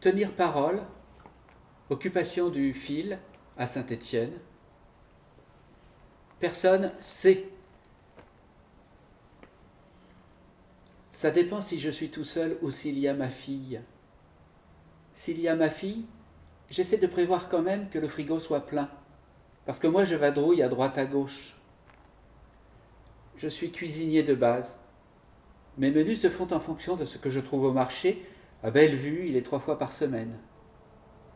tenir parole, occupation du fil à Saint-Étienne. Personne sait. Ça dépend si je suis tout seul ou s'il y a ma fille. S'il y a ma fille, j'essaie de prévoir quand même que le frigo soit plein. Parce que moi, je vadrouille à droite à gauche. Je suis cuisinier de base. Mes menus se font en fonction de ce que je trouve au marché. À Bellevue, il est 3 fois par semaine.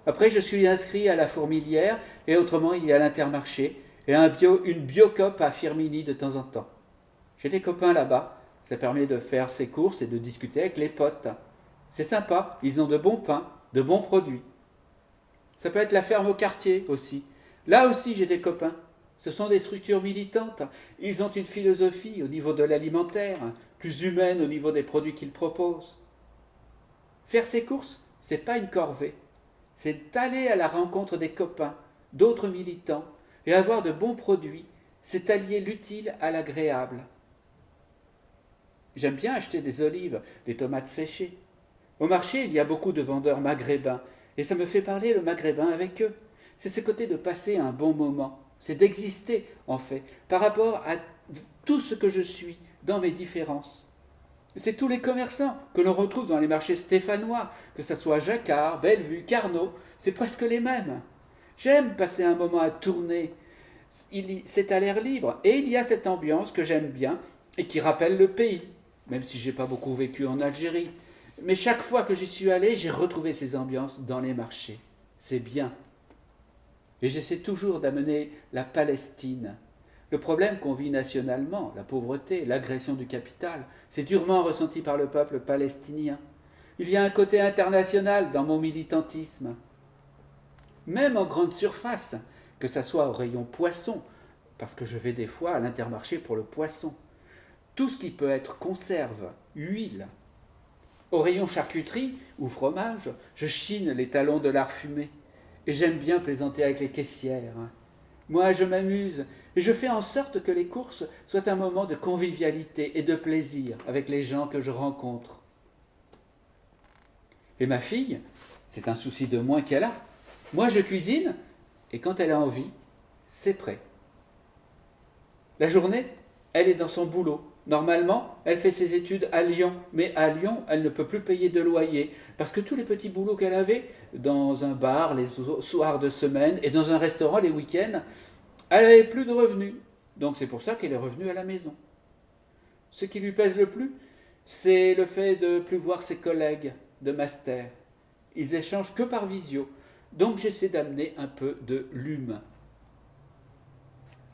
Après, je suis inscrit à la Fourmilière et autrement, il y a l'Intermarché et une Biocop à Firminy de temps en temps. J'ai des copains là-bas. Ça permet de faire ses courses et de discuter avec les potes. C'est sympa, ils ont de bons pains, de bons produits. Ça peut être la ferme au quartier aussi. Là aussi, j'ai des copains. Ce sont des structures militantes. Ils ont une philosophie au niveau de l'alimentaire, plus humaine au niveau des produits qu'ils proposent. Faire ses courses, c'est pas une corvée. C'est aller à la rencontre des copains, d'autres militants, et avoir de bons produits. C'est allier l'utile à l'agréable. J'aime bien acheter des olives, des tomates séchées. Au marché, il y a beaucoup de vendeurs maghrébins, et ça me fait parler le maghrébin avec eux. C'est ce côté de passer un bon moment, c'est d'exister, en fait, par rapport à tout ce que je suis, dans mes différences. C'est tous les commerçants que l'on retrouve dans les marchés stéphanois, que ce soit Jacquard, Bellevue, Carnot, c'est presque les mêmes. J'aime passer un moment à tourner, c'est à l'air libre, et il y a cette ambiance que j'aime bien, et qui rappelle le pays, même si j'ai pas beaucoup vécu en Algérie. Mais chaque fois que j'y suis allé, j'ai retrouvé ces ambiances dans les marchés. C'est bien. Et j'essaie toujours d'amener la Palestine. Le problème qu'on vit nationalement, la pauvreté, l'agression du capital, c'est durement ressenti par le peuple palestinien. Il y a un côté international dans mon militantisme. Même en grande surface, que ça soit au rayon poisson, parce que je vais des fois à l'Intermarché pour le poisson. Tout ce qui peut être conserve, huile. Au rayon charcuterie ou fromage, je chine les talons de lard fumé. Et j'aime bien plaisanter avec les caissières. Moi, je m'amuse et je fais en sorte que les courses soient un moment de convivialité et de plaisir avec les gens que je rencontre. Et ma fille, c'est un souci de moins qu'elle a. Moi, je cuisine et quand elle a envie, c'est prêt. La journée, elle est dans son boulot. Normalement, elle fait ses études à Lyon, mais à Lyon, elle ne peut plus payer de loyer, parce que tous les petits boulots qu'elle avait, dans un bar les soirs de semaine et dans un restaurant les week-ends, elle n'avait plus de revenus. Donc c'est pour ça qu'elle est revenue à la maison. Ce qui lui pèse le plus, c'est le fait de ne plus voir ses collègues de master. Ils échangent que par visio. Donc j'essaie d'amener un peu de l'humain.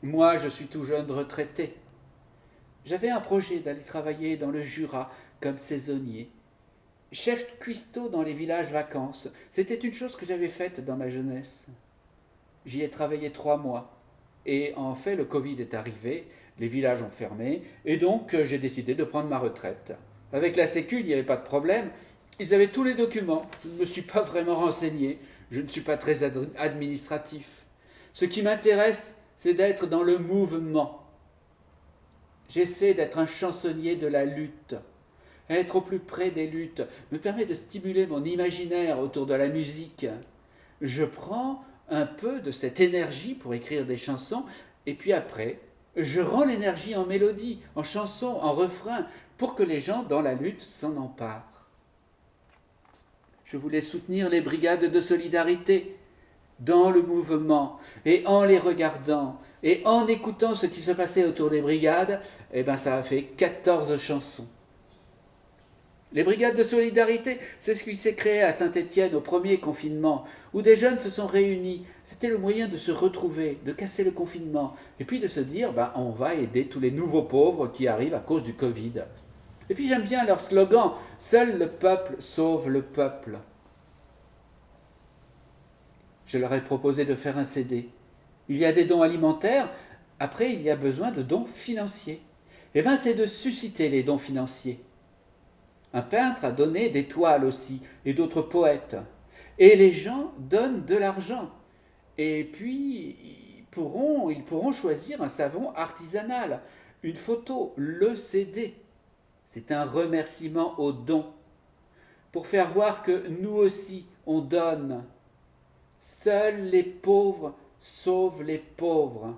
Moi, je suis tout jeune retraité. J'avais un projet d'aller travailler dans le Jura comme saisonnier. Chef cuistot dans les villages vacances, c'était une chose que j'avais faite dans ma jeunesse. J'y ai travaillé 3 mois. Et en fait, le Covid est arrivé, les villages ont fermé, et donc j'ai décidé de prendre ma retraite. Avec la Sécu, il n'y avait pas de problème. Ils avaient tous les documents. Je ne me suis pas vraiment renseigné. Je ne suis pas très administratif. Ce qui m'intéresse, c'est d'être dans le mouvement. J'essaie d'être un chansonnier de la lutte. Être au plus près des luttes me permet de stimuler mon imaginaire autour de la musique. Je prends un peu de cette énergie pour écrire des chansons, et puis après, je rends l'énergie en mélodie, en chanson, en refrain, pour que les gens dans la lutte s'en emparent. Je voulais soutenir les brigades de solidarité dans le mouvement, et en les regardant, et en écoutant ce qui se passait autour des brigades, ça a fait 14 chansons. Les brigades de solidarité, c'est ce qui s'est créé à Saint-Étienne au premier confinement, où des jeunes se sont réunis. C'était le moyen de se retrouver, de casser le confinement, et puis de se dire, on va aider tous les nouveaux pauvres qui arrivent à cause du Covid. Et puis j'aime bien leur slogan, seul le peuple sauve le peuple. Je leur ai proposé de faire un CD. Il y a des dons alimentaires, après il y a besoin de dons financiers. C'est de susciter les dons financiers. Un peintre a donné des toiles aussi, et d'autres poètes. Et les gens donnent de l'argent. Et puis, ils pourront choisir un savon artisanal, une photo, le CD. C'est un remerciement aux dons. pour faire voir que nous aussi, on donne. Seuls les pauvres sauvent les pauvres.